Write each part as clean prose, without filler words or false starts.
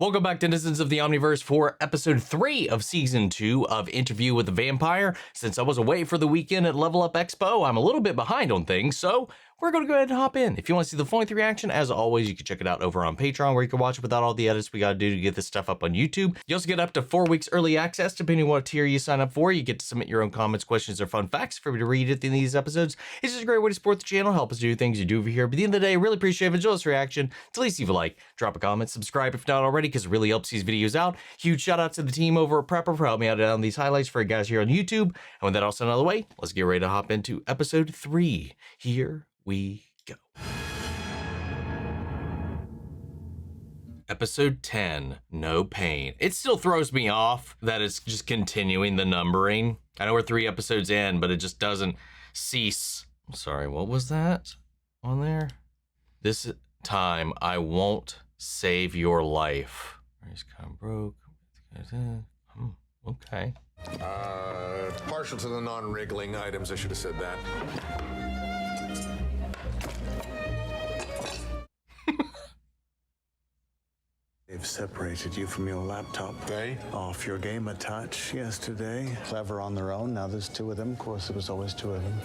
Welcome back, denizens of the Omniverse, for episode 3 of season 2 of Interview with the Vampire. Since I was away for the weekend at Level Up Expo, I'm a little bit behind on things, so we're going to go ahead and hop in. If you want to see the Pointe reaction, as always, you can check it out over on Patreon, where you can watch it without all the edits we got to do to get this stuff up on YouTube. You also get up to 4 weeks early access, depending on what tier you sign up for. You get to submit your own comments, questions, or fun facts for me to read at the end of these episodes. It's just a great way to support the channel, help us do things you do over here. But at the end of the day, I really appreciate it. Enjoy this reaction. To at least leave a like, drop a comment, subscribe if not already, because it really helps these videos out. Huge shout out to the team over at Prepper for helping me out on these highlights for you guys here on YouTube. And with that all said out of the way, let's get ready to hop into episode 3. Here we go. Episode 10, No Pain. It still throws me off that it's just continuing the numbering. I know we're 3 episodes in, but it just doesn't cease. Sorry, what was that on there? This time, I won't save your life. He's kind of broke. Okay. Partial to the non-wriggling items. I should have said that. They've separated you from your laptop. They? Off your game attach yesterday. Clever on their own. Now there's 2 of them. Of course, there was always 2 of them.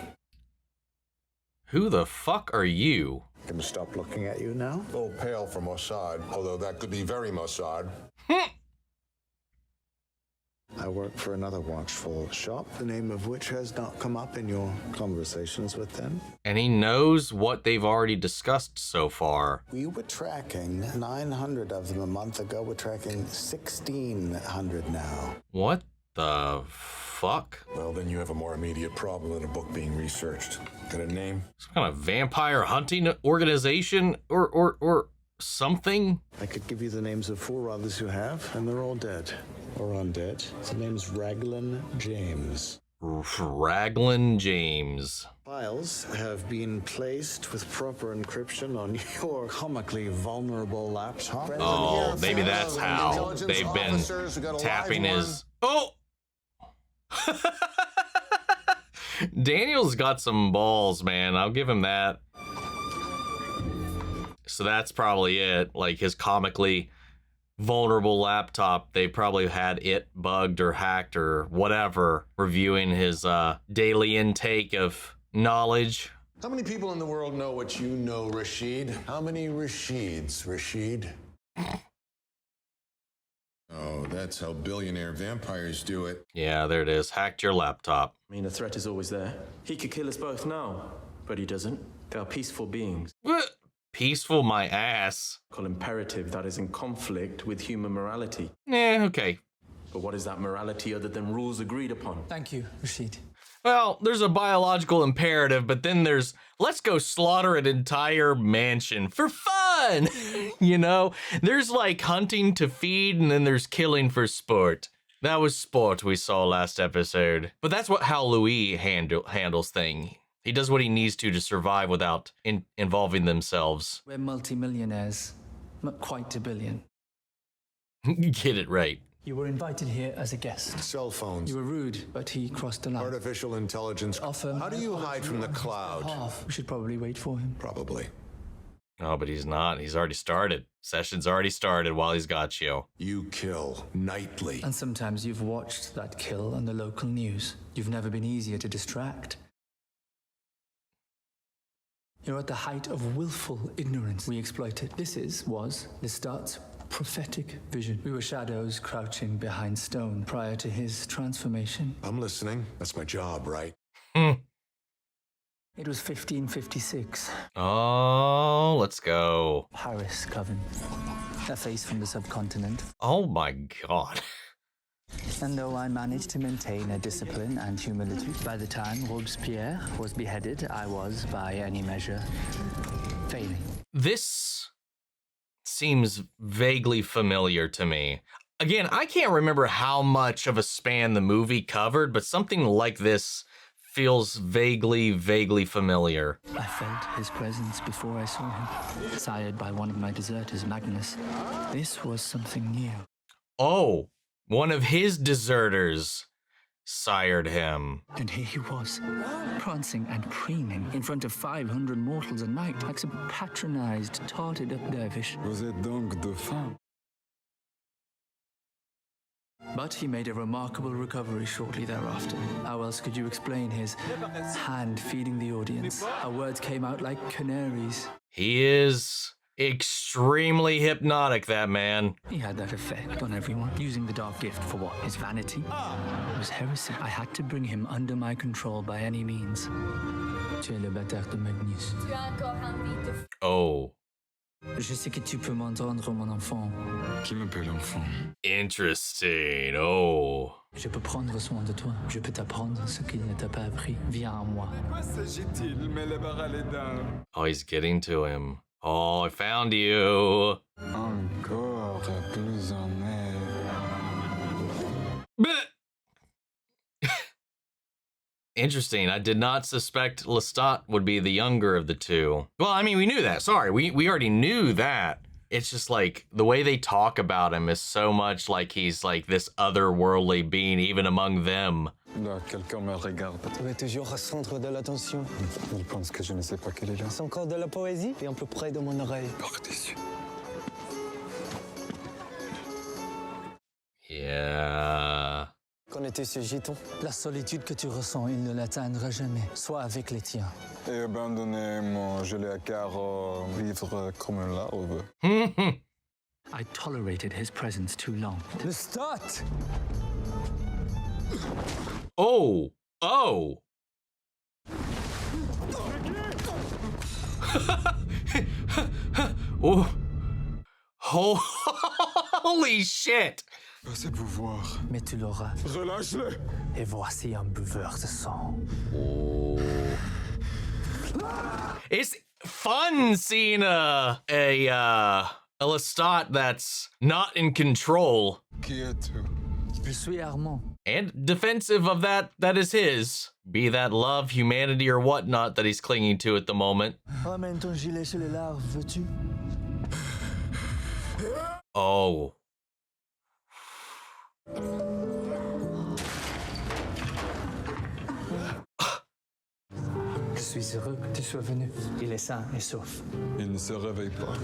Who the fuck are you? Gonna stop looking at you now? A little pale for Mossad, although that could be very Mossad. I work for another watchful shop, the name of which has not come up in your conversations with them. And he knows what they've already discussed so far. We were tracking 900 of them a month ago. We're tracking 1,600 now. What the fuck? Well, then you have a more immediate problem than a book being researched. Got a name? Some kind of vampire hunting organization or something? I could give you the names of 4 others who have, and they're all dead. Or undead. The name's Raglan James. Raglan James. Files have been placed with proper encryption on your comically vulnerable laptop. Oh, maybe that's how they've been tapping his... Oh! Daniel's got some balls, man. I'll give him that. So that's probably it. Like his comically vulnerable laptop, they probably had it bugged or hacked or whatever, reviewing his daily intake of knowledge. How many people in the world know what you know, Rashid? How many Rashids, Rashid? Oh, that's how billionaire vampires do it. Yeah, there it is. Hacked your laptop. I mean, the threat is always there. He could kill us both now, but he doesn't. They are peaceful beings. Peaceful my ass. Imperative that is in conflict with human morality. Yeah, okay. But what is that morality other than rules agreed upon? Thank you, Rashid. Well, there's a biological imperative, but then there's, let's go slaughter an entire mansion for fun. You know, there's like hunting to feed, and then there's killing for sport. That was sport we saw last episode. But that's how Louis handles things. He does what he needs to survive without involving themselves. We're multimillionaires, not quite a billion. Get it right. You were invited here as a guest. Cell phones. You were rude, but he crossed the line. Artificial intelligence. How do you hide from the cloud? We should probably wait for him. Probably. Oh, but he's not. He's already started. Session's already started while he's got you. You kill nightly. And sometimes you've watched that kill on the local news. You've never been easier to distract. You're at the height of willful ignorance. We exploit it. This was Lestat's prophetic vision. We were shadows crouching behind stone prior to his transformation. I'm listening. That's my job, right? It was 1556. Oh, let's go. Paris Coven. A face from the subcontinent. Oh my God. And though I managed to maintain a discipline and humility, by the time Robespierre was beheaded, I was, by any measure, failing. This seems vaguely familiar to me. Again, I can't remember how much of a span the movie covered, but something like this feels vaguely familiar. I felt his presence before I saw him, sired by one of my deserters, Magnus. This was something new. Oh, one of his deserters sired him. And here he was, prancing and preening in front of 500 mortals a night, like some patronized, tarted-up dervish. Vous êtes donc dauphin? But he made a remarkable recovery shortly thereafter. How else could you explain his hand feeding the audience? Our words came out like canaries. He is extremely hypnotic, that man. He had that effect on everyone. Using the dark gift for what? His vanity? It was heresy. I had to bring him under my control by any means. Tu es le bâtard de Magnus. Tu as encore envie de... Oh. Je sais que tu peux m'entendre, mon enfant. Qui m'appelle enfant? Interesting. Oh. Je peux prendre soin de toi. Je peux t'apprendre ce qu'il ne t'a pas appris. Viens à moi. Quoi s'agit-il? Mais le bar à l'édin. Oh, he's getting to him. Oh, I found you. Encore plus en mer. Interesting. I did not suspect Lestat would be the younger of the two. Well, I mean, we knew that. Sorry, we already knew that. It's just like the way they talk about him is so much like he's like this otherworldly being, even among them. Là, quelqu'un me regarde. Tu es toujours au centre de l'attention. Il pense que je ne sais pas qu'elle est là. C'est encore de la poésie et un peu près de mon oreille. Hors des yeux. Yeah. Connais-tu ce giton? La solitude que tu ressens, il ne l'atteindra jamais. Sois avec les tiens. Et abandonner mon gelé à carreaux, vivre comme un larve. I tolerated his presence too long. Lestat! Oh. Oh. Oh. Oh. Holy shit. Passez vous voir. Mais tu l'auras. Relâche-le! Et voici un buveur de sang. Oh. It's fun seeing a Lestat that's not in control Qui es-tu? Je suis Armand. and defensive of that is his. Be that love, humanity, or whatnot that he's clinging to at the moment. Ramène ton gilet sur les larves, veux-tu? Oh. Je suis heureux que tu sois venu. Il est sain et sauf. Il ne se réveille pas.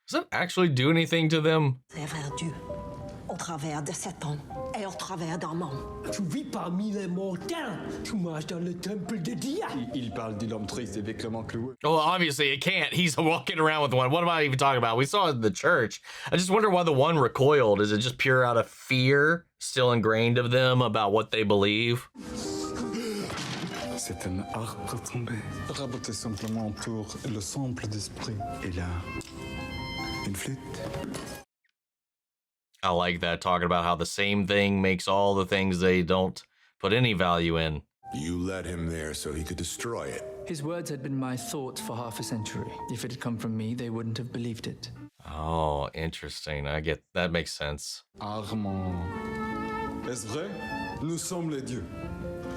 Does that actually do anything to them? Vers Dieu, au travers de Satan et au travers d'un monde. Tu vis parmi les mortels. Tu marches dans le temple de Dieu. Il parle de l'homme triste et vêtement cloué. Well, obviously it can't. He's walking around with one. What am I even talking about? We saw it in the church. I just wonder why the one recoiled. Is it just pure out of fear, still ingrained of them about what they believe? C'est un arbre tombé. Raboter simplement pour le simple d'esprit. Et là, une flûte. I like that, talking about how the same thing makes all the things they don't put any value in. You led him there so he could destroy it. His words had been my thoughts for half a century. If it had come from me, they wouldn't have believed it. Oh, interesting. I get that makes sense. Armand. Est-ce vrai? Nous sommes les dieux.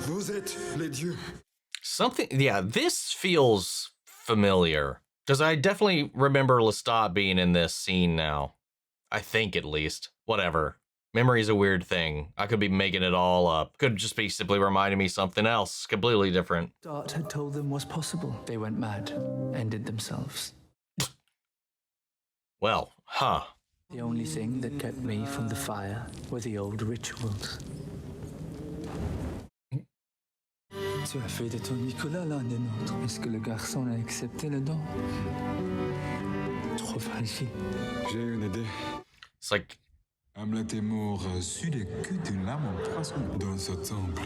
Vous êtes les dieux. Something, yeah, this feels familiar because I definitely remember Lestat being in this scene now. I think at least. Whatever. Memory's a weird thing. I could be making it all up. Could just be simply reminding me something else completely different. Dart had told them was possible. They went mad, ended themselves. Well, huh. The only thing that kept me from the fire were the old rituals. Tu as fait de ton Nicolas l'un des nôtres. Est-ce que le garçon a accepté le don? Trop fragile. J'ai une idée. It's like, Hamlet est mort sur le cul d'une lame en poisson. Dans ce temple,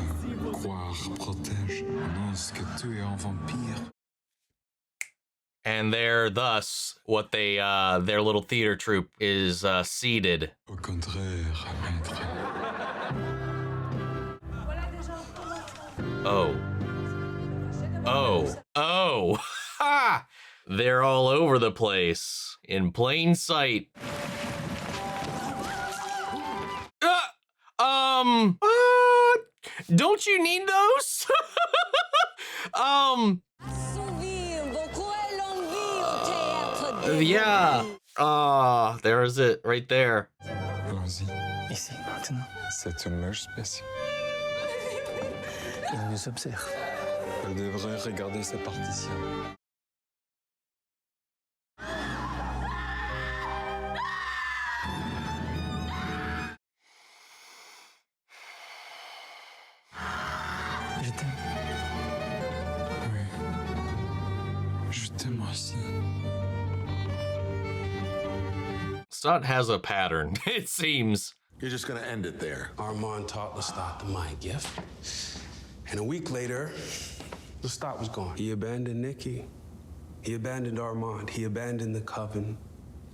croire protège. Annonce que tu es un vampire. and they're thus what they, their little theater troupe is seated. Au contraire, maître. Oh. Oh. Oh. Ha! They're all over the place. In plain sight. Don't you need those? Yeah. There is it right there. Allons-y. Ici, maintenant. C'est une loge spéciale. Il nous observe. Elle devrait regarder sa partition. Je t'aime. Oui. Je t'aime aussi. Lestat has a pattern, it seems. You're just gonna end it there. Armand taught Lestat the mind gift. And a week later, Lestat was gone. He abandoned Nikki. He abandoned Armand. He abandoned the coven.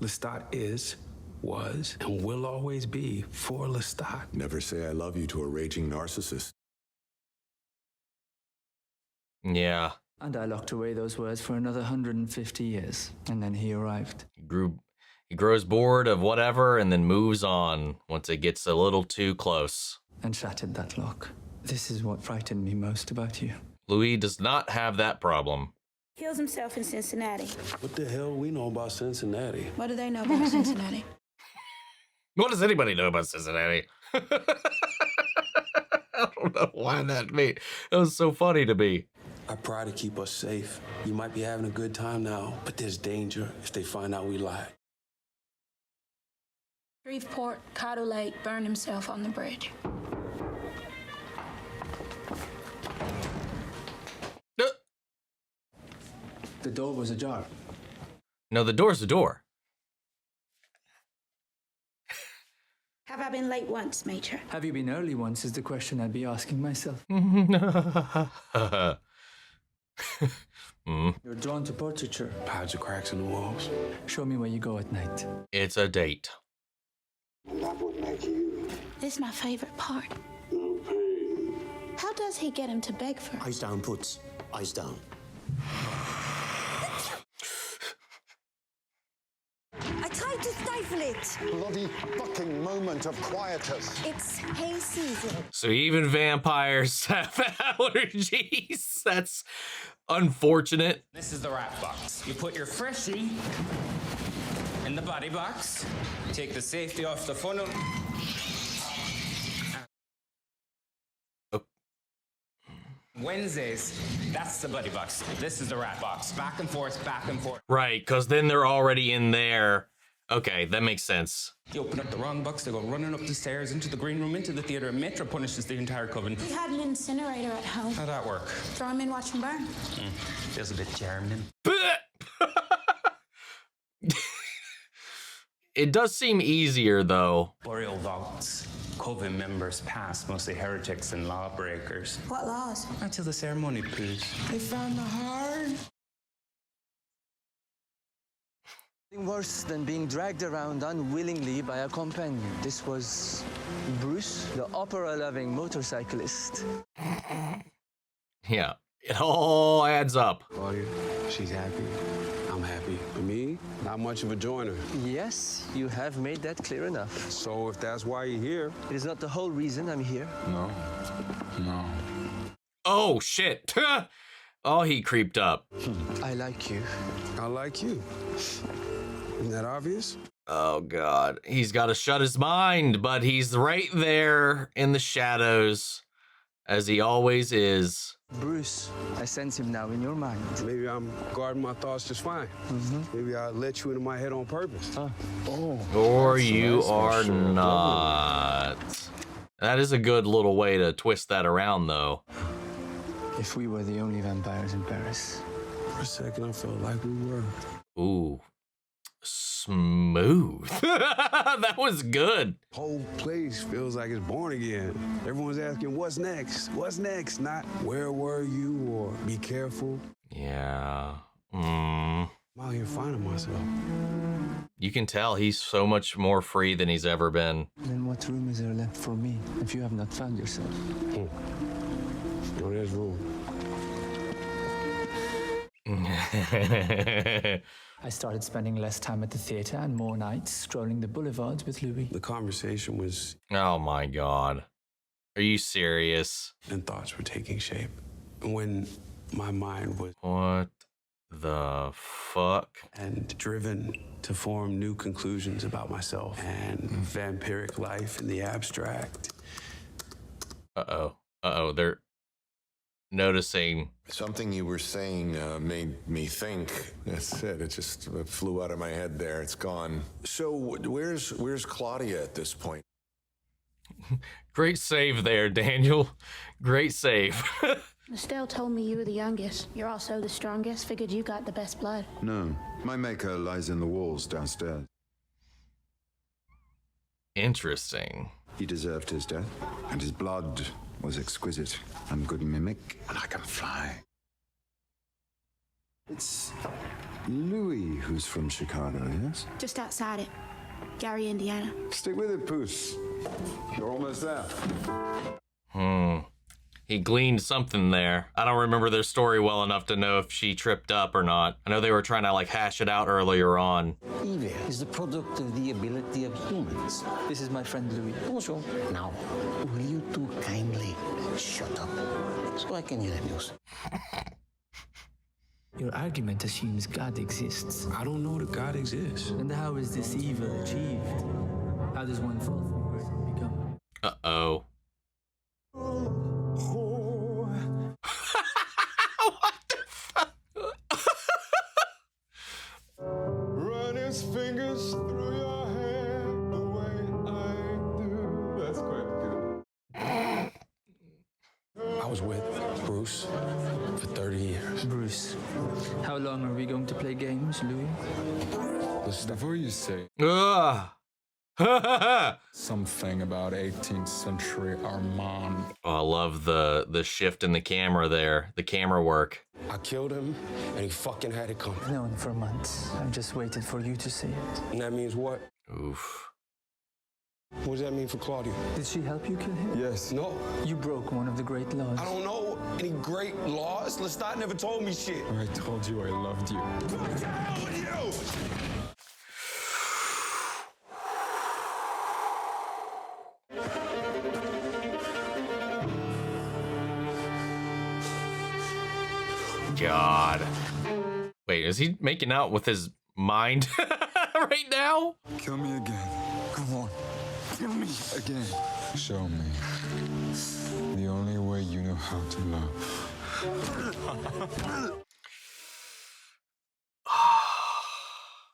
Lestat is, was, and will always be for Lestat. Never say I love you to a raging narcissist. Yeah. And I locked away those words for another 150 years. And then he arrived. He grows bored of whatever and then moves on once it gets a little too close. And shattered that lock. This is what frightened me most about you. Louis does not have that problem. Kills himself in Cincinnati. What the hell we know about Cincinnati? What do they know about Cincinnati? What does anybody know about Cincinnati? I don't know why that was so funny to me. I pray to keep us safe. You might be having a good time now, but there's danger if they find out we lied. Shreveport, Cottle Lake, burned himself on the bridge. The door was ajar. No, the door's the door. Have I been late once, Major? Have you been early once is the question I'd be asking myself. You're drawn to portraiture. Hides the cracks in the walls. Show me where you go at night. It's a date. This is my favorite part. How does he get him to beg for it? Eyes down, Puts. Eyes down. I tried to stifle it. Bloody fucking moment of quietus. It's hay season. So even vampires have allergies. That's unfortunate. This is the rat box. You put your freshie in the body box, take the safety off the funnel. Wednesdays, that's the buddy box. This is the rat box. Back and forth, back and forth. Right, because then they're already in there. Okay, that makes sense. You open up the wrong box, they go running up the stairs, into the green room, into the theater, and Mitra punishes the entire coven. He had an incinerator at home. How'd that work? Throw him in, watch him burn. Feels a bit German. It does seem easier, though. Burial vaults. Coven members past, mostly heretics and lawbreakers. What laws? Until the ceremony, please. They found the heart. Nothing worse than being dragged around unwillingly by a companion. This was Bruce, the opera-loving motorcyclist. Yeah, it all adds up. Claudia, she's happy. I'm happy. For me, not much of a joiner. Yes, you have made that clear enough. So if that's why you're here... It is not the whole reason I'm here. No. No. Oh, shit. Oh, he creeped up. I like you. I like you. Isn't that obvious? Oh, God. He's got to shut his mind, but he's right there in the shadows, as he always is. Bruce, I sense him now in your mind. Maybe I'm guarding my thoughts just fine. Maybe I let you into my head on purpose. Or you are not. That is a good little way to twist that around, though. If we were the only vampires in Paris. For a second, I felt like we were. Ooh. Smooth. That was good. Whole place feels like it's born again. Everyone's asking, what's next? What's next? Not where were you or be careful. Yeah. I'm out here finding myself. You can tell he's so much more free than he's ever been. Then what room is there left for me if you have not found yourself? No, there's room. I started spending less time at the theater and more nights strolling the boulevards with Louis. The conversation was... Oh my God. Are you serious? And thoughts were taking shape. And when my mind was... What the fuck? And driven to form new conclusions about myself and vampiric life in the abstract. Uh-oh. Uh-oh. They're noticing. Something you were saying made me think. That's it. It just flew out of my head there. It's gone. So where's Claudia at this point? Great save there, Daniel. Great save. Estelle told me you were the youngest. You're also the strongest. Figured you got the best blood. No, my maker lies in the walls downstairs. Interesting. He deserved his death, and his blood was exquisite. I'm a good mimic, and I can fly. It's Louis who's from Chicago, yes? Just outside it. Gary, Indiana. Stick with it, Puss. You're almost there. He gleaned something there. I don't remember their story well enough to know if she tripped up or not. I know they were trying to like hash it out earlier on. Evil is the product of the ability of humans. This is my friend Louis. Bonjour. Now, will you two kindly shut up so I can hear the news? Your argument assumes God exists. I don't know that God exists. And how is this evil achieved? How does one fall from birth and become? Uh-oh. Run his fingers through your hair the way I do. That's quite good. I was with Bruce for 30 years. Bruce, how long are we going to play games, Louis? Before you say Ugh. something about 18th century Armand. Oh, I love the shift in the camera there, the camera work. I killed him, and he fucking had it coming. I've known for months. I've just waited for you to say it. And that means what? Oof. What does that mean for Claudia? Did she help you kill him? Yes. No. You broke one of the great laws. I don't know any great laws. Lestat never told me shit. I told you I loved you. What's wrong with you? God. Wait, is he making out with his mind right now? Kill me again. Come on, kill me Again. Show me. The only way you know how to love.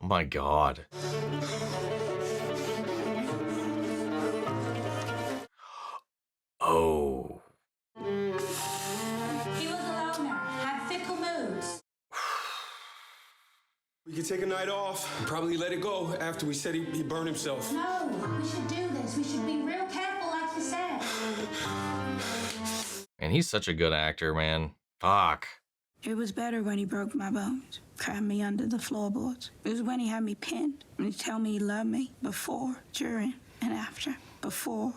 Oh my God. Oh. He was a loner, had fickle moods. We could take a night off and probably let it go after we said he burned himself. No, we should do this. We should be real careful, like you said. Man, he's such a good actor, man. Fuck. It was better when he broke my bones, crammed me under the floorboards. It was when he had me pinned, and he'd tell me he loved me before, during, and after. Before.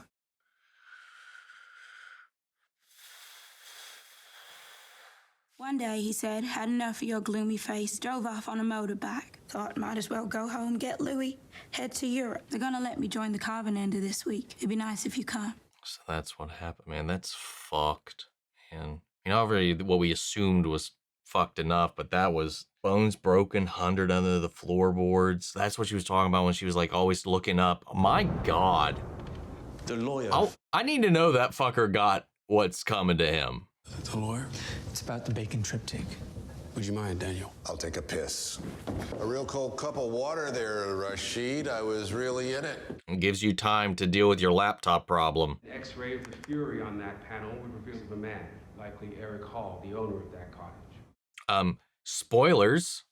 One day, he said, had enough of your gloomy face, drove off on a motorbike. Thought might as well go home, get Louis, head to Europe. They're gonna let me join the Covenant this week. It'd be nice if you come. So that's what happened, man. That's fucked, man. You know, already what we assumed was fucked enough, but that was bones broken, 100 under the floorboards. That's what she was talking about when she was like always looking up. My God. The lawyer. I need to know that fucker got what's coming to him. The lawyer? It's about the bacon triptych. Would you mind, Daniel? I'll take a piss. A real cold cup of water there, Rashid. I was really in it. It gives you time to deal with your laptop problem. The X-ray of the fury on that panel would reveal a man, likely Eric Hall, the owner of that cottage. Spoilers.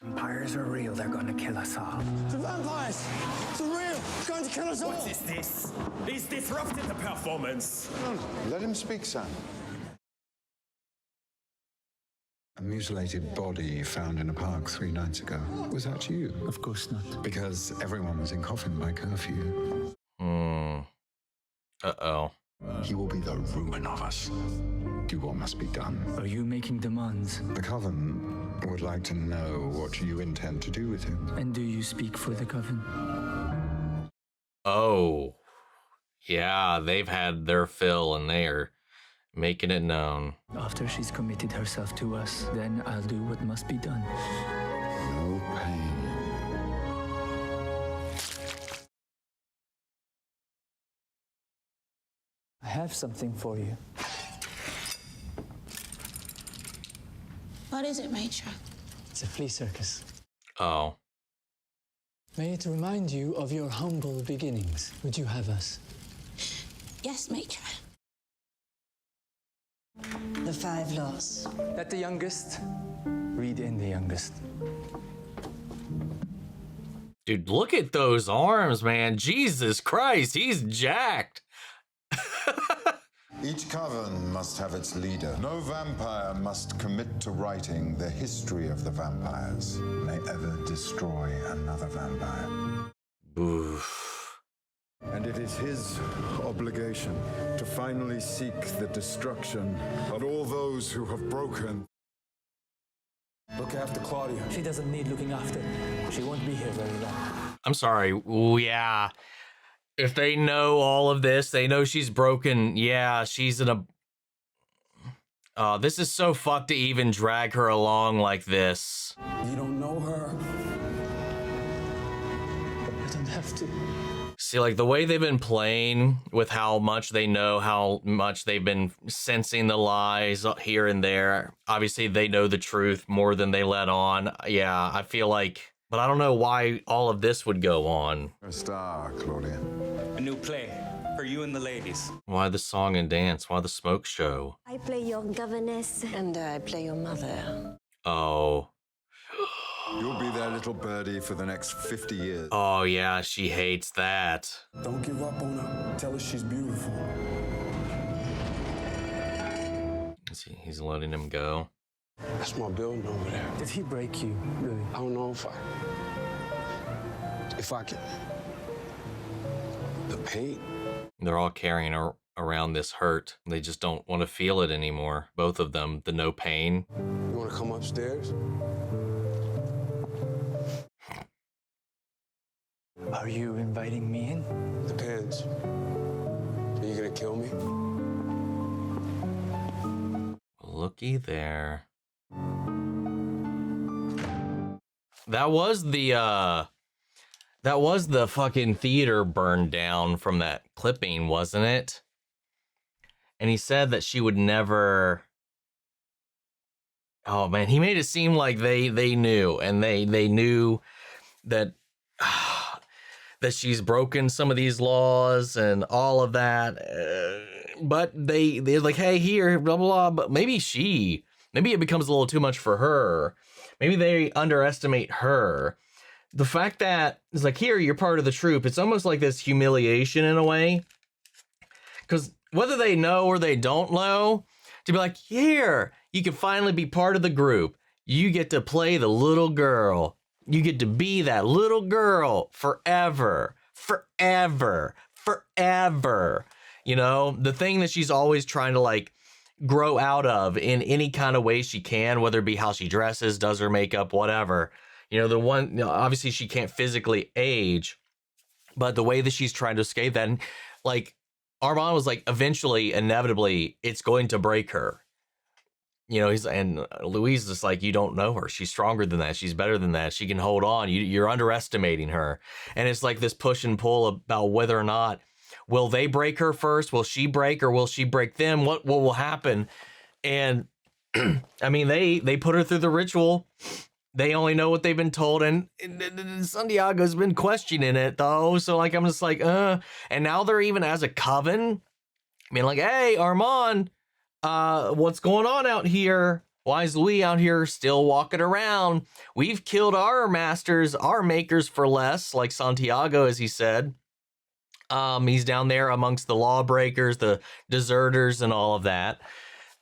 Vampires are real. They're gonna kill us all. The vampires! It's real! It's going to kill us all! What is this? He's disrupted the performance. No, let him speak, son. A mutilated body found in a park 3 nights ago. Was that you? Of course not. Because everyone was in coffin by curfew. Uh-oh. He will be the ruin of us. Do what must be done. Are you making demands? The Coven would like to know what you intend to do with him. And do you speak for the Coven? Oh. Yeah, they've had their fill and they are making it known. After she's committed herself to us, then I'll do what must be done. No pain. I have something for you. What is it, Matra? It's a flea circus. Oh. May it remind you of your humble beginnings. Would you have us? Yes, Major. The 5 laws. Let the youngest read in the youngest. Dude, look at those arms, man. Jesus Christ, he's jacked. Each coven must have its leader. No vampire must commit to writing the history of the vampires. May ever destroy another vampire. Oof. And it is his obligation to finally seek the destruction of all those who have broken. Look after Claudia. She doesn't need looking after. She won't be here very long. I'm sorry. Ooh, yeah. If they know all of this, they know she's broken. Yeah, she's in a... Oh, this is so fucked to even drag her along like this. You don't know her. I don't have to. See, like, the way they've been playing with how much they know, how much they've been sensing the lies here and there. Obviously, they know the truth more than they let on. Yeah, I feel like... But I don't know why all of this would go on. A star, Claudia. A new play for you and the ladies. Why the song and dance? Why the smoke show? I play your governess. And I play your mother. Oh. You'll be their little birdie for the next 50 years. Oh, yeah, she hates that. Don't give up on her. Tell her she's beautiful. He's letting him go. That's my building over there. Did he break you, Louis? I don't know if I can. The pain. They're all carrying around this hurt. They just don't want to feel it anymore. Both of them, the no pain. You want to come upstairs? Are you inviting me in? Depends. Are you gonna kill me? Looky there. That was the fucking theater burned down from that clipping, wasn't it? And he said that she would never... Oh man, he made it seem like they knew, and they knew that that she's broken some of these laws and all of that. But they're like, hey, here, blah, blah, blah. But maybe it becomes a little too much for her. Maybe they underestimate her. The fact that it's like, here, you're part of the troop. It's almost like this humiliation in a way. Because whether they know or they don't know, to be like, here, you can finally be part of the group. You get to play the little girl. You get to be that little girl forever, forever, forever. You know, the thing that she's always trying to like grow out of in any kind of way she can, whether it be how she dresses, does her makeup, whatever. You know, the one, you know, obviously she can't physically age, but the way that she's trying to escape that, and like Armand was like, eventually, inevitably, it's going to break her. You know, and Louise is like, you don't know her. She's stronger than that. She's better than that. She can hold on. You're underestimating her. And it's like this push and pull about whether or not, will they break her first? Will she break, or will she break them? What will happen? And I mean, they put her through the ritual. They only know what they've been told, and Santiago's been questioning it though. So like, I'm just like, and now they're even as a coven, I mean, like, hey, Armand, what's going on out here? Why is Louis out here still walking around? We've killed our masters, our makers for less, like Santiago, as he said. He's down there amongst the lawbreakers, the deserters, and all of that.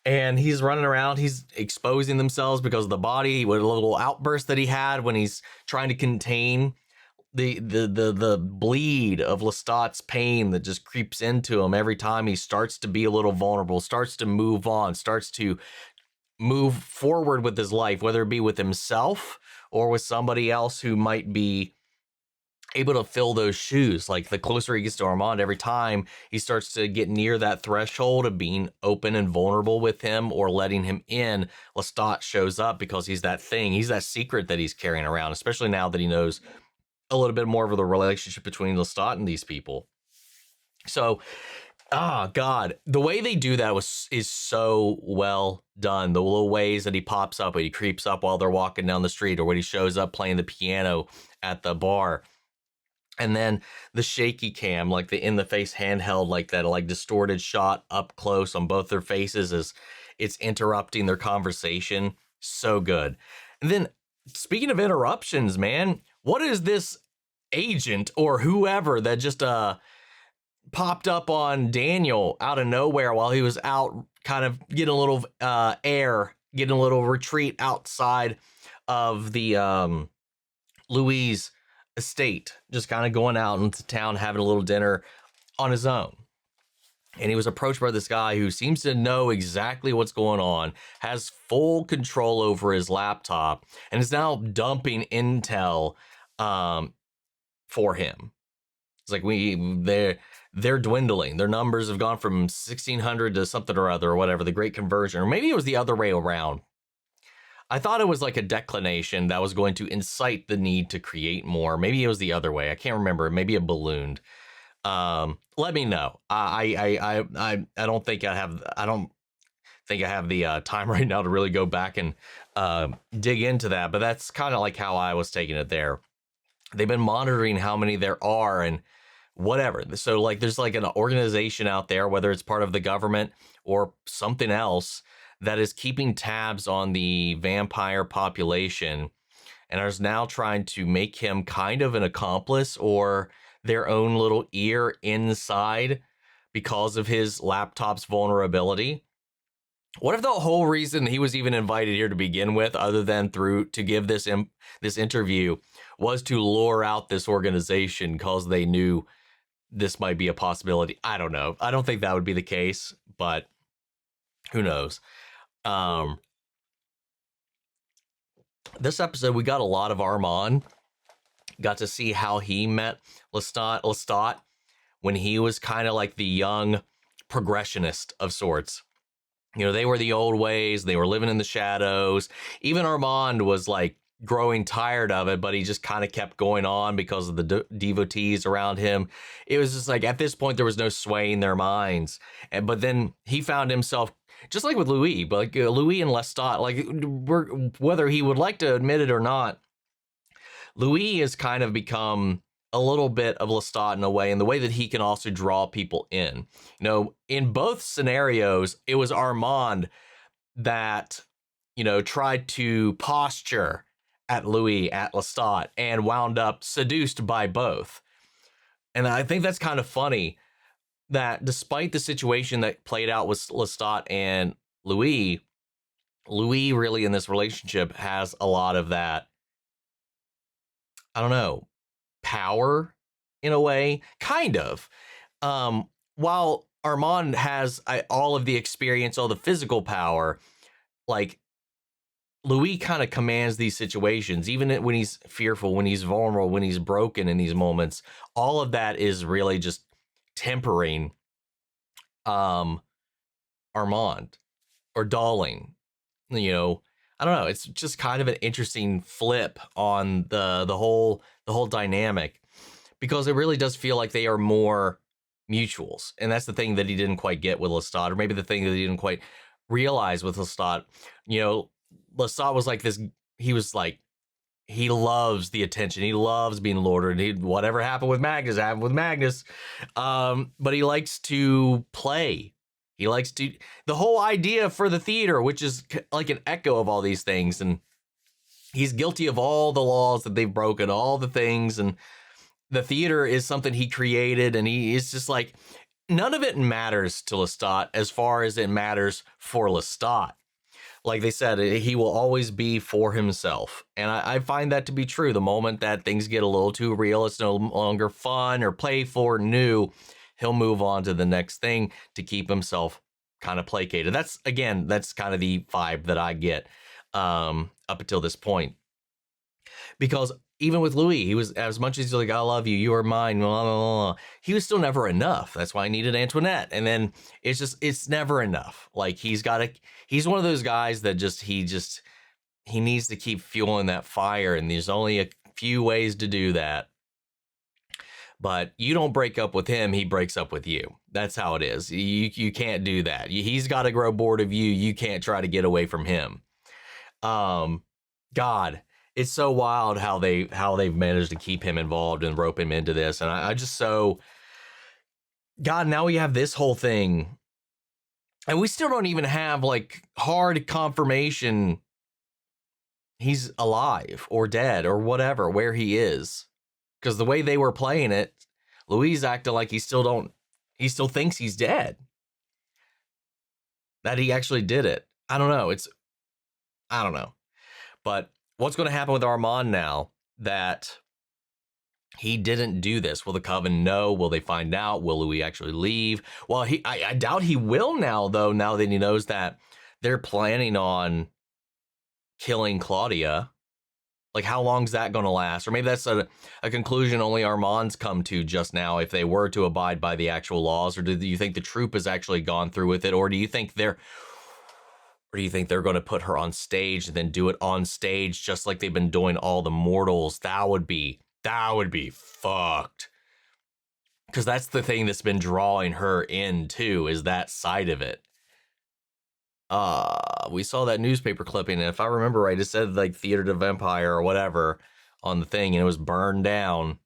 And he's running around, he's exposing themselves because of the body, with a little outburst that he had when he's trying to contain the bleed of Lestat's pain that just creeps into him every time he starts to be a little vulnerable, starts to move on, starts to move forward with his life, whether it be with himself or with somebody else who might be able to fill those shoes. Like the closer he gets to Armand, every time he starts to get near that threshold of being open and vulnerable with him or letting him in, Lestat shows up because he's that thing. He's that secret that he's carrying around, especially now that he knows a little bit more of the relationship between Lestat and these people. So, God, the way they do that is so well done. The little ways that he pops up, when he creeps up while they're walking down the street, or when he shows up playing the piano at the bar. And then the shaky cam, like the in-the-face handheld, like that, like distorted shot up close on both their faces as it's interrupting their conversation. So good. And then, speaking of interruptions, man, what is this agent or whoever that just popped up on Daniel out of nowhere while he was out kind of getting a little getting a little retreat outside of the Louise estate, just kind of going out into town, having a little dinner on his own. And he was approached by this guy who seems to know exactly what's going on, has full control over his laptop, and is now dumping intel for him. It's like they're dwindling. Their numbers have gone from 1,600 to something or other, or whatever, the great conversion. Or maybe it was the other way around. I thought it was like a declination that was going to incite the need to create more. Maybe it was the other way. I can't remember. Maybe it ballooned. Let me know. I don't think I have the time right now to really go back and dig into that. But that's kind of like how I was taking it there. They've been monitoring how many there are and whatever. So like there's like an organization out there, whether it's part of the government or something else, that is keeping tabs on the vampire population and is now trying to make him kind of an accomplice or their own little ear inside because of his laptop's vulnerability. What if the whole reason he was even invited here to begin with, other than to give this interview, was to lure out this organization because they knew this might be a possibility? I don't know. I don't think that would be the case, but who knows? This episode, we got a lot of Armand. Got to see how he met Lestat when he was kind of like the young progressionist of sorts. You know, they were the old ways. They were living in the shadows. Even Armand was like growing tired of it, but he just kind of kept going on because of the devotees around him. It was just like, at this point, there was no swaying their minds. But then he found himself, just like with Louis, but like Louis and Lestat, like whether he would like to admit it or not, Louis has kind of become a little bit of Lestat in a way, in the way that he can also draw people in. You know, in both scenarios, it was Armand that, you know, tried to posture at Louis, at Lestat, and wound up seduced by both. And I think that's kind of funny that despite the situation that played out with Lestat and Louis really in this relationship has a lot of that, I don't know, power in a way, kind of. While Armand has all of the experience, all the physical power, like Louis kind of commands these situations, even when he's fearful, when he's vulnerable, when he's broken in these moments. All of that is really just tempering Armand or Darling. You know, I don't know. It's just kind of an interesting flip on the whole dynamic, because it really does feel like they are more mutuals. And that's the thing that he didn't quite get with Lestat, or maybe the thing that he didn't quite realize with Lestat. You know, Lestat was like this, he was like, he loves the attention. He loves being lauded. Whatever happened with Magnus happened with Magnus. But he likes to play. He likes to, the whole idea for the theater, which is like an echo of all these things. And he's guilty of all the laws that they've broken, all the things. And the theater is something he created. And he is just like, none of it matters to Lestat as far as it matters for Lestat. Like they said, he will always be for himself. And I find that to be true. The moment that things get a little too real, it's no longer fun or playful or new, he'll move on to the next thing to keep himself kind of placated. That's kind of the vibe that I get up until this point. Because even with Louis, he was, as much as he's like, I love you, you are mine, blah, blah, blah, he was still never enough. That's why I needed Antoinette. And then it's never enough. Like he's one of those guys that he needs to keep fueling that fire. And there's only a few ways to do that. But you don't break up with him, he breaks up with you. That's how it is. You can't do that. He's got to grow bored of you. You can't try to get away from him. God, it's so wild how they've managed to keep him involved and rope him into this. And I just God, now we have this whole thing. And we still don't even have like hard confirmation he's alive or dead or whatever, where he is. Because the way they were playing it, Louis acted like he still thinks he's dead. That he actually did it. I don't know. I don't know. But what's going to happen with Armand now that he didn't do this? Will the Coven know? Will they find out? Will Louis actually leave? Well, I doubt he will now, though, now that he knows that they're planning on killing Claudia. Like, how long is that going to last? Or maybe that's a conclusion only Armand's come to just now, if they were to abide by the actual laws. Or do you think the troop has actually gone through with it? Or do you think they're going to put her on stage and then do it on stage just like they've been doing all the mortals? That would be fucked. Because that's the thing that's been drawing her in too, is that side of it. We saw that newspaper clipping, and if I remember right, it said like Theater to Vampire or whatever on the thing, and it was burned down.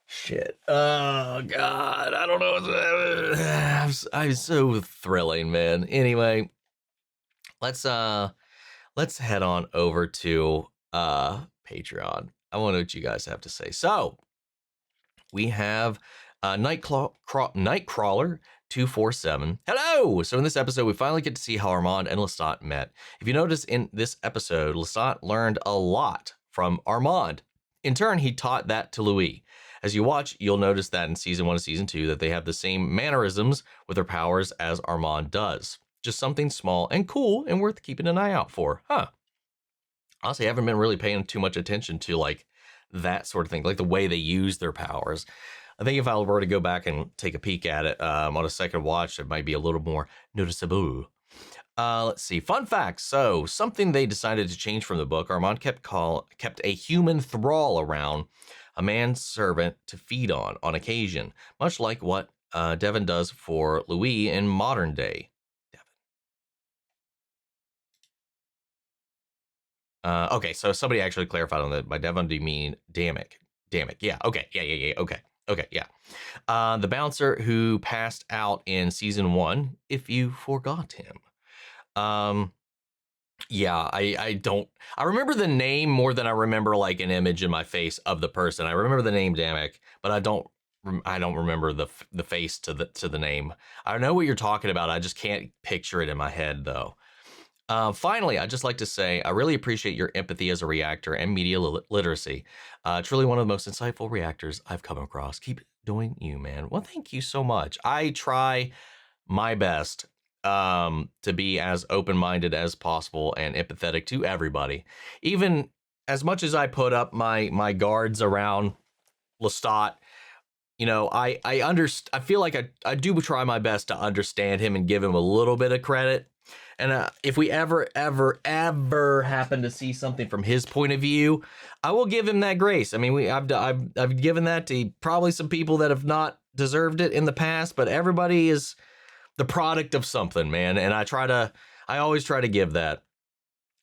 Shit. Oh God, I don't know. I'm so thrilling, man. Anyway, let's head on over to Patreon. I want to know what you guys have to say. So we have Nightcrawler 247. Hello! So in this episode, we finally get to see how Armand and Lestat met. If you notice in this episode, Lestat learned a lot from Armand. In turn, he taught that to Louis. As you watch, you'll notice that in season 1 and season 2 that they have the same mannerisms with their powers as Armand does. Just something small and cool and worth keeping an eye out for. Honestly, I haven't been really paying too much attention to like that sort of thing, like the way they use their powers. I think if I were to go back and take a peek at it on a second watch, it might be a little more noticeable. Let's see. Fun facts. So something they decided to change from the book, Armand kept a human thrall around, a manservant to feed on occasion, much like what Devon does for Louis in modern day. Okay, so somebody actually clarified on that. By Devon, do you mean Damick? Yeah, okay. Yeah. Okay, yeah. The bouncer who passed out in season 1, if you forgot him. Yeah, I remember the name more than I remember like an image in my face of the person. I remember the name Damick, but I don't remember the face to the name. I know what you're talking about. I just can't picture it in my head though. Finally, I'd just like to say I really appreciate your empathy as a reactor and media literacy. Truly one of the most insightful reactors I've come across. Keep doing you, man. Well, thank you so much. I try my best to be as open-minded as possible and empathetic to everybody. Even as much as I put up my guards around Lestat, you know, I feel like I do try my best to understand him and give him a little bit of credit. And if we ever happen to see something from his point of view, I will give him that grace. I mean, I've given that to probably some people that have not deserved it in the past, but everybody is the product of something, man. And I always try to give that.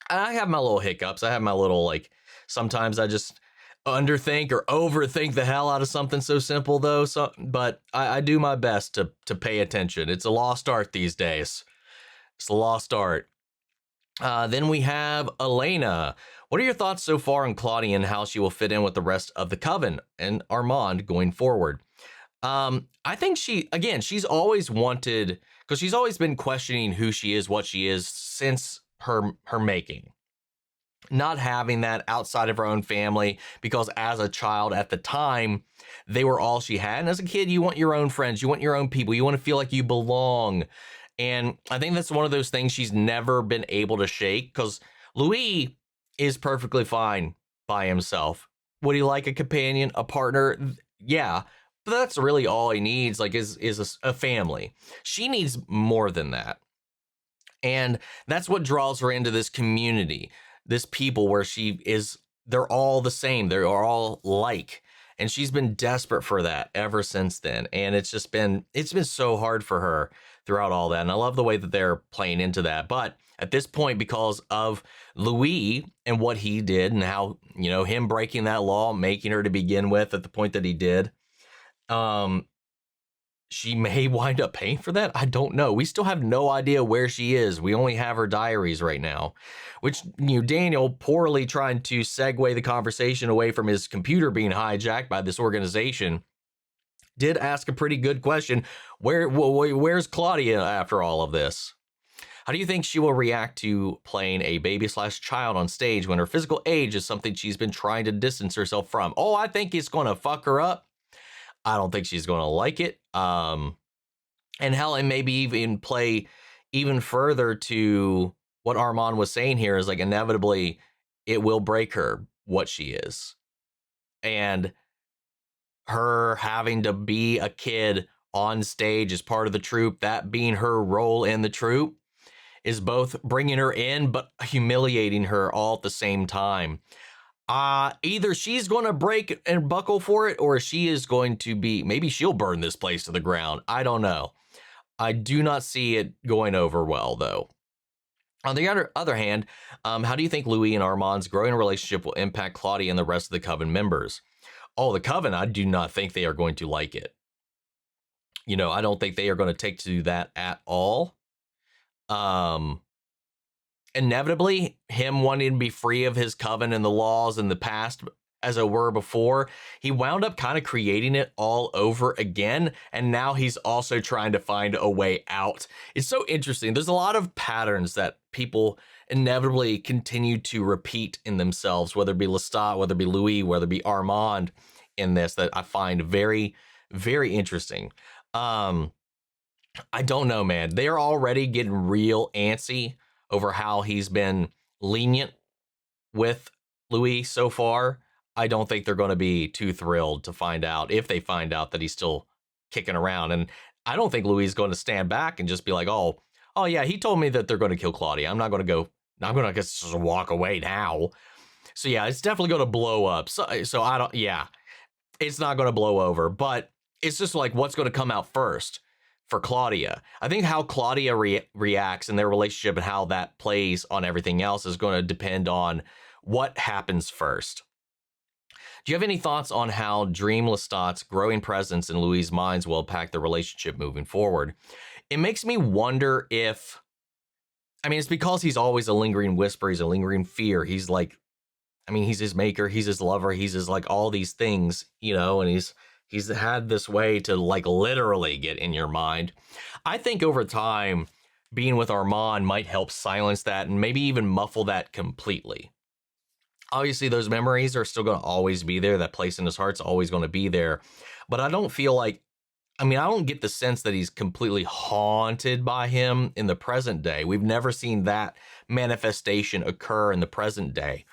I have my little hiccups. I have my little, like, sometimes I just underthink or overthink the hell out of something so simple though. But I do my best to pay attention. It's a lost art these days. It's the lost art. Then we have Elena. What are your thoughts so far on Claudia and how she will fit in with the rest of the Coven and Armand going forward? I think she's always wanted, because she's always been questioning who she is, what she is since her making. Not having that outside of her own family, because as a child at the time, they were all she had. And as a kid, you want your own friends, you want your own people, you want to feel like you belong. And I think that's one of those things she's never been able to shake, because Louis is perfectly fine by himself. Would he like a companion, a partner? Yeah, but that's really all he needs, like, is a family. She needs more than that. And that's what draws her into this community, this people where they're all the same. They're all like. And she's been desperate for that ever since then. And it's been so hard for her throughout all that. And I love the way that they're playing into that. But At this point, because of Louis and what he did and how, him breaking that law, making her to begin with at the point that he did, she may wind up paying for that. I don't know. We still have no idea where she is. We only have her diaries right now, which, Daniel, poorly trying to segue the conversation away from his computer being hijacked by this organization, did ask a pretty good question. Where's Claudia after all of this? How do you think she will react to playing a baby/child on stage when her physical age is something she's been trying to distance herself from? Oh, I think it's going to fuck her up. I don't think she's going to like it. And hell, and maybe even play even further to what Armand was saying here is like inevitably it will break her what she is. And her having to be a kid on stage as part of the troupe, that being her role in the troupe, is both bringing her in but humiliating her all at the same time. Either she's going to break and buckle for it, or she is going to be, maybe she'll burn this place to the ground. I don't know. I do not see it going over well, though. On the other hand, how do you think Louis and Armand's growing relationship will impact Claudia and the rest of the Coven members? Oh, the Coven, I do not think they are going to like it. I don't think they are going to take to that at all. Inevitably, him wanting to be free of his coven and the laws in the past, as it were before, he wound up kind of creating it all over again. And now he's also trying to find a way out. It's so interesting. There's a lot of patterns that people inevitably continue to repeat in themselves, whether it be Lestat, whether it be Louis, whether it be Armand in this, that I find very, very interesting. I don't know, man. They're already getting real antsy over how he's been lenient with Louis so far. I don't think they're going to be too thrilled to find out, if they find out that he's still kicking around. And I don't think Louis is going to stand back and just be like, oh yeah, he told me that they're going to kill Claudia. I'm going to just walk away now. So yeah, it's definitely going to blow up. So it's not going to blow over, but it's just like, what's going to come out first for Claudia? I think how Claudia reacts in their relationship and how that plays on everything else is going to depend on what happens first. Do you have any thoughts on how Dream Lestat's growing presence in Louis' minds will impact the relationship moving forward? It makes me wonder if, it's because he's always a lingering whisper, he's a lingering fear. He's like, he's his maker, he's his lover, he's his like all these things, and he's had this way to like literally get in your mind. I think over time, being with Armand might help silence that and maybe even muffle that completely. Obviously, those memories are still going to always be there. That place in his heart's always going to be there. But I don't feel like, I don't get the sense that he's completely haunted by him in the present day. We've never seen that manifestation occur in the present day.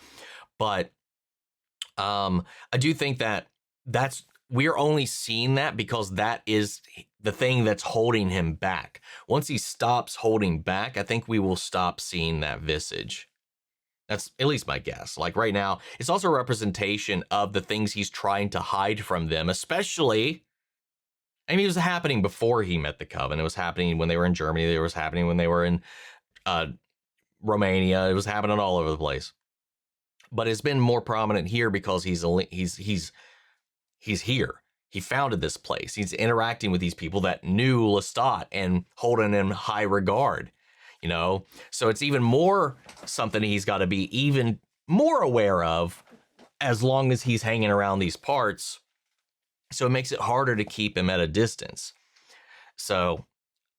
But I do think that we're only seeing that because that is the thing that's holding him back. Once he stops holding back, I think we will stop seeing that visage. That's at least my guess. Like right now, it's also a representation of the things he's trying to hide from them, especially, it was happening before he met the Coven. It was happening when they were in Germany. It was happening when they were in Romania. It was happening all over the place. But it's been more prominent here because he's here. He founded this place. He's interacting with these people that knew Lestat and holding him high regard, So it's even more something he's got to be even more aware of as long as he's hanging around these parts. So it makes it harder to keep him at a distance. So,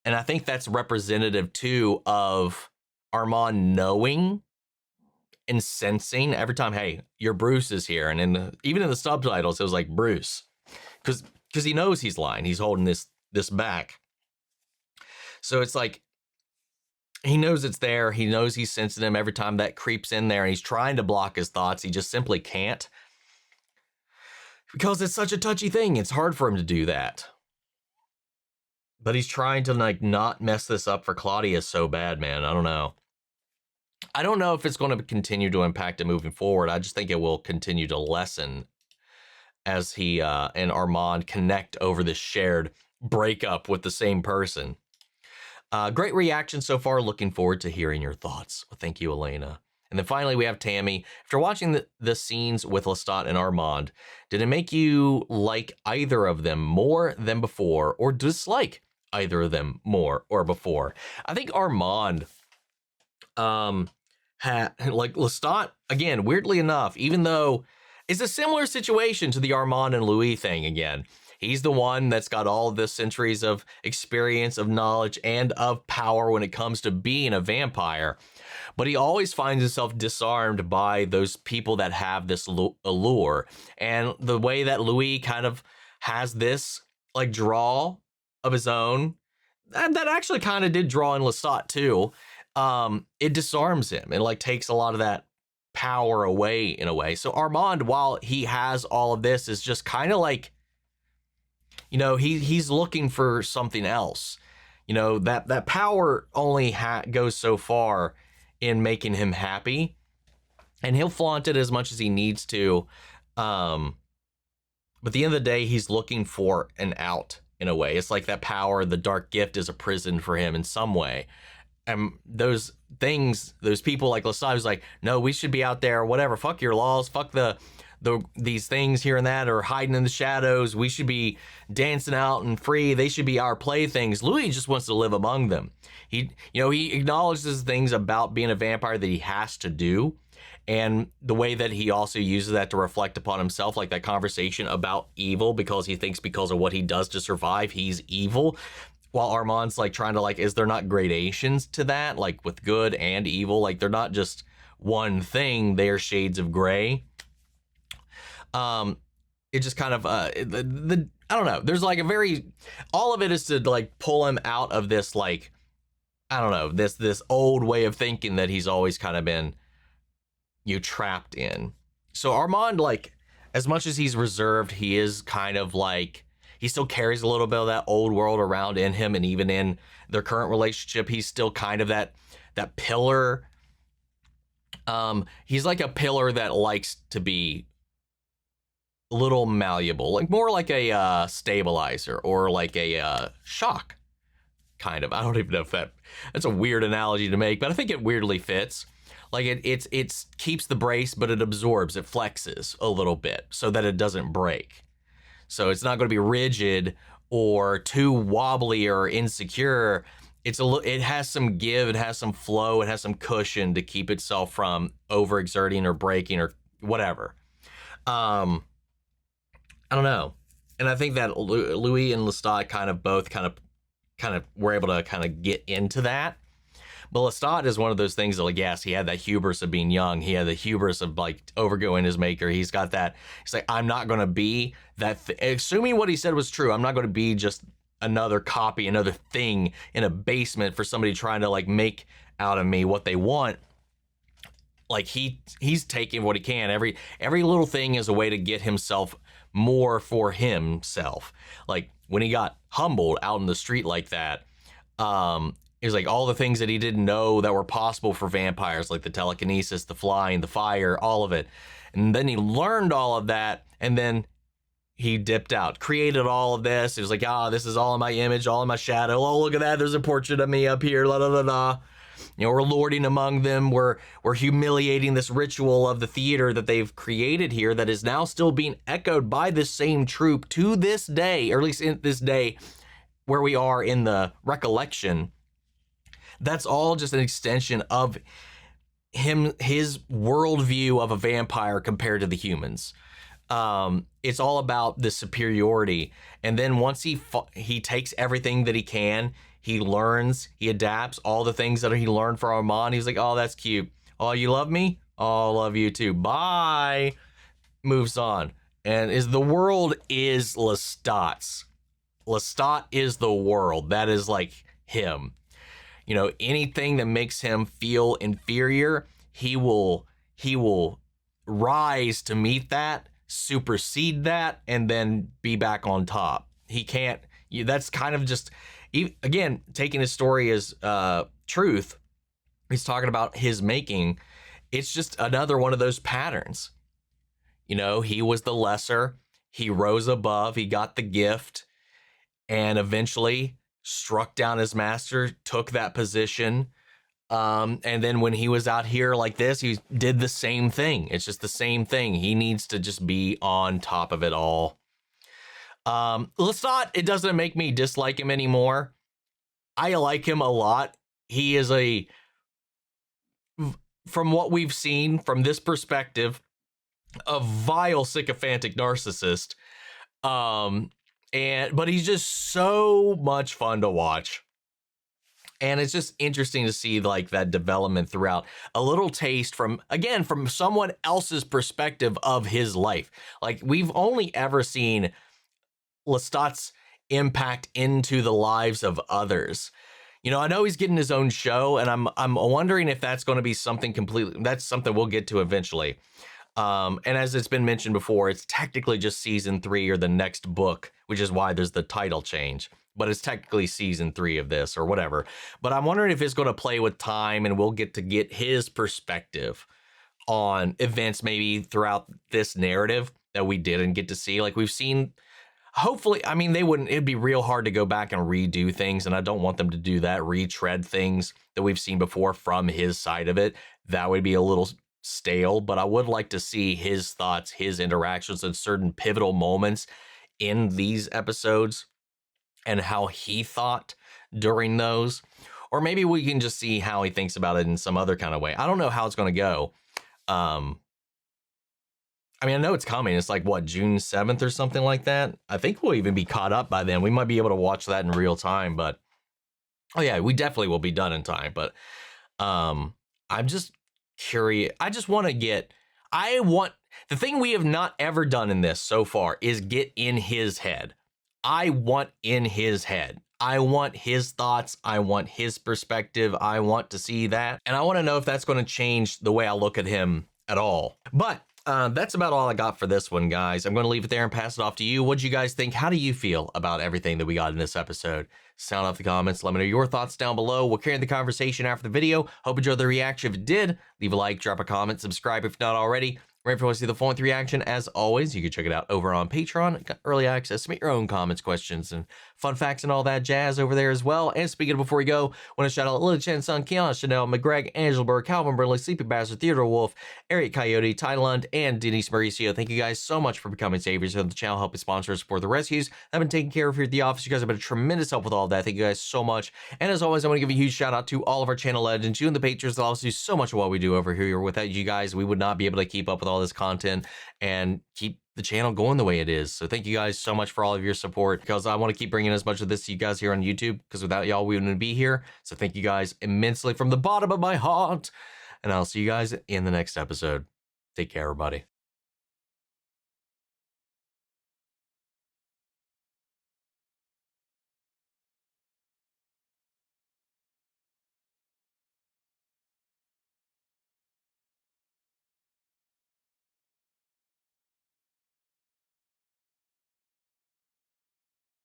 and I think that's representative too of Armand knowing and sensing every time, hey, your Bruce is here. And even in the subtitles, it was like Bruce, because he knows he's lying. He's holding this back. So it's like, he knows it's there. He knows he's sensing him every time that creeps in there, and he's trying to block his thoughts. He just simply can't, because it's such a touchy thing. It's hard for him to do that. But he's trying to like not mess this up for Claudia so bad, man. I don't know. I don't know if it's going to continue to impact it moving forward. I just think it will continue to lessen as he and Armand connect over this shared breakup with the same person. Great reaction so far. Looking forward to hearing your thoughts. Well, thank you, Elena. And then finally, we have Tammy. After watching the scenes with Lestat and Armand, did it make you like either of them more than before, or dislike either of them more or before? I think Armand, like Lestat, again, weirdly enough, even though it's a similar situation to the Armand and Louis thing again. He's the one that's got all the centuries of experience, of knowledge, and of power when it comes to being a vampire. But he always finds himself disarmed by those people that have this allure. And the way that Louis kind of has this like draw of his own, that actually kind of did draw in Lestat too. It disarms him and like takes a lot of that power away in a way. So Armand, while he has all of this, is just kind of like, you know, he's looking for something else. You know, that power only goes so far in making him happy, and he'll flaunt it as much as he needs to. But at the end of the day, he's looking for an out in a way. It's like that power, the dark gift, is a prison for him in some way. And those things, those people like Lestat, who's like, no, we should be out there, whatever, fuck your laws, fuck these things here and that, or hiding in the shadows. We should be dancing out and free. They should be our playthings. Louis just wants to live among them. He acknowledges things about being a vampire that he has to do, and the way that he also uses that to reflect upon himself, like that conversation about evil, because he thinks because of what he does to survive, he's evil. While Armand's like trying to like, is there not gradations to that? Like with good and evil, like they're not just one thing, they're shades of gray. It just kind of, I don't know. There's like all of it is to like pull him out of this, like, I don't know, this old way of thinking that he's always kind of been, trapped in. So Armand, like, as much as he's reserved, he is kind of like, he still carries a little bit of that old world around in him. And even in their current relationship, he's still kind of that pillar. He's like a pillar that likes to be a little malleable, like more like a stabilizer or like a shock, kind of. I don't even know if that's a weird analogy to make, but I think it weirdly fits. Like it keeps the brace, but it absorbs, it flexes a little bit so that it doesn't break. So it's not going to be rigid or too wobbly or insecure. It has some give, it has some flow, it has some cushion to keep itself from overexerting or breaking or whatever. I don't know. And I think that Louis and Lestat kind of both kind of were able to kind of get into that. But Lestat is one of those things that, like, yes, he had that hubris of being young. He had the hubris of like overgoing his maker. He's got that. He's like, I'm not going to be that. Assuming what he said was true, I'm not going to be just another copy, another thing in a basement for somebody trying to like make out of me what they want. Like he's taking what he can. Every little thing is a way to get himself more for himself. Like when he got humbled out in the street like that, it was like all the things that he didn't know that were possible for vampires, like the telekinesis, the flying, the fire, all of it. And then he learned all of that, and then he dipped out, created all of this. It was like, this is all in my image, all in my shadow. Oh, look at that. There's a portrait of me up here. La, la, la, la. We're lording among them. We're humiliating this ritual of the theater that they've created here that is now still being echoed by this same troupe to this day, or at least in this day where we are in the recollection. That's all just an extension of his worldview of a vampire compared to the humans. It's all about the superiority. And then once he takes everything that he can, he learns, he adapts all the things that he learned from Armand. He's like, oh, that's cute. Oh, you love me? Oh, I love you too. Bye. Moves on. And the world is Lestat's. Lestat is the world. That is like him. Anything that makes him feel inferior, he will rise to meet that, supersede that, and then be back on top. He can't. That's kind of just, again, taking his story as truth. He's talking about his making. It's just another one of those patterns. He was the lesser. He rose above. He got the gift, and eventually struck down his master, took that position. And then when he was out here like this, he did the same thing. It's just the same thing. He needs to just be on top of it all. Lestat, it doesn't make me dislike him anymore. I like him a lot. He is from what we've seen from this perspective, a vile sycophantic narcissist. But he's just so much fun to watch. And it's just interesting to see like that development throughout. A little taste from someone else's perspective of his life. Like we've only ever seen Lestat's impact into the lives of others. You know, I know he's getting his own show, and I'm wondering if that's going to be something completely. That's something we'll get to eventually. And as it's been mentioned before, it's technically just season 3 or the next book, which is why there's the title change. But it's technically season 3 of this or whatever. But I'm wondering if it's going to play with time and we'll get his perspective on events maybe throughout this narrative that we didn't get to see. Like we've seen, hopefully, I mean, it'd be real hard to go back and redo things. And I don't want them to do that, retread things that we've seen before from his side of it. That would be a little stale, but I would like to see his thoughts, his interactions in certain pivotal moments in these episodes and how he thought during those. Or maybe we can just see how he thinks about it in some other kind of way. I don't know how it's going to go. I mean, I know it's coming. It's like, what, June 7th or something like that? I think we'll even be caught up by then. We might be able to watch that in real time, but oh yeah, we definitely will be done in time. But I'm just curious. The thing we have not ever done in this so far is get in his head. I want in his head. I want his thoughts. I want his perspective. I want to see that. And I want to know if that's going to change the way I look at him at all. But that's about all I got for this one, guys. I'm going to leave it there and pass it off to you. What do you guys think? How do you feel about everything that we got in this episode? Sound off the comments. Let me know your thoughts down below. We'll carry the conversation after the video. Hope you enjoyed the reaction. If you did, leave a like, drop a comment, subscribe if not already. Right, if you want to see the Pointe reaction, as always, you can check it out over on Patreon. Got early access, submit your own comments, questions, and fun facts and all that jazz over there as well. And speaking of before we go, want to shout out Lily Chen, Son, Keon, Chanel, McGreg, Angela Burr, Calvin Burnley, Sleepy Bastard, Theodore Wolf, Eric Coyote, Ty Lund, and Denise Mauricio. Thank you guys so much for becoming saviors of the channel, helping sponsor and support the rescues I've been taking care of here at the office. You guys have been a tremendous help with all of that. Thank you guys so much. And as always, I want to give a huge shout out to all of our channel legends, you and the patrons that also do so much of what we do over here. Without you guys, we would not be able to keep up with all this content and keep the channel going the way it is. So thank you guys so much for all of your support, because I want to keep bringing as much of this to you guys here on YouTube, because without y'all, we wouldn't be here. So thank you guys immensely from the bottom of my heart, and I'll see you guys in the next episode. Take care, everybody.